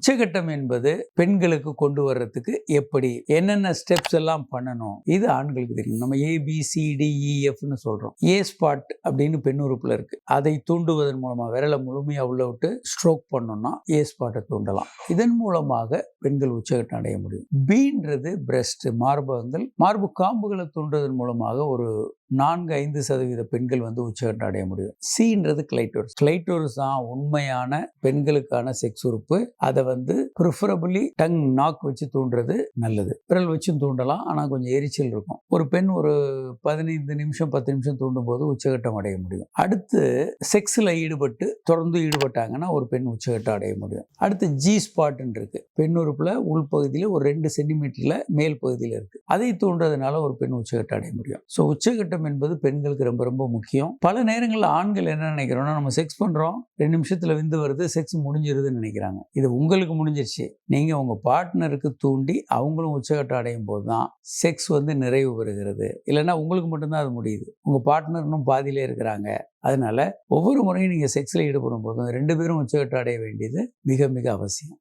உச்சகட்டம் என்பது பெண்களுக்கு கொண்டு வர்றதுக்கு எப்படி என்னென்ன ஸ்டெப்ஸ் எல்லாம் பண்ணணும், இது ஆண்களுக்கு தெரியும். நம்ம ABCDEFன்னு சொல்றோம். ஏ ஸ்பாட் அப்படின்னு பெண் உறுப்புல இருக்கு. அதை தூண்டுவதன் மூலமா விரலை முழுமையா உள்ள விட்டு ஸ்ட்ரோக் பண்ணோம்னா ஏ ஸ்பாட்டை தூண்டலாம். இதன் மூலமாக பெண்கள் உச்சகட்டம் அடைய முடியும். பீன்றது பிரஸ்ட், மார்பகங்கள், மார்பு காம்புகளை தூண்டுவதன் மூலமாக ஒரு 4-5% பெண்கள் உச்சகட்டம் அடைய முடியும். சீன்றது கிளைட்டோரிஸ். கிளைட்டோரிஸ் தான் உண்மையான பெண்களுக்கான செக்ஸ் உறுப்பு. அதை ப்ரிஃபரபிளி டங், நாக் வச்சு தூண்டுறது நல்லது. விரல் வச்சும் தூண்டலாம், ஆனால் கொஞ்சம் எரிச்சல் இருக்கும். ஒரு பெண் ஒரு 15 நிமிஷம் 10 நிமிஷம் தூண்டும் போது உச்சகட்டம் அடைய முடியும். அடுத்து செக்ஸில் ஈடுபட்டு தொடர்ந்து ஈடுபட்டாங்கன்னா ஒரு பெண் உச்சகட்டம் அடைய முடியும். அடுத்து ஜி ஸ்பாட்ன்னு இருக்கு. பெண் உறுப்புல உள்பகுதியில் ஒரு 2 சென்டிமீட்டர்ல மேல் பகுதியில் இருக்கு. அதை தூண்டுறதுனால ஒரு பெண் உச்சகட்டம் அடைய முடியும். ஸோ உச்சகட்டம் என்பது பெண்களுக்கு ரொம்ப ரொம்ப முக்கியம். பல நேரங்களில் ஆண்கள் என்ன நினைக்கிறோம்னா, நம்ம செக்ஸ் பண்றோம், 2 நிமிஷத்துல விந்து வருது, செக்ஸ் முடிஞ்சிருதுன்னு நினைக்கிறாங்க. இது உங்களுக்கு முடிஞ்சிருச்சு. நீங்க உங்க பார்ட்னருக்கு தூண்டி அவங்களும் உச்சகட்டம் அடையும் போது தான் செக்ஸ் நிறைவு பெறுகிறது. இல்லைன்னா உங்களுக்கு மட்டும்தான் அது முடியுது, உங்க பார்ட்னர் இன்னும் பாதியிலே இருக்கிறாங்க. அதனால ஒவ்வொரு முறையும் நீங்க செக்ஸ்ல ஈடுபடும் போதும் 2 பேரும் உச்சகட்டம் அடைய வேண்டியது மிக மிக அவசியம்.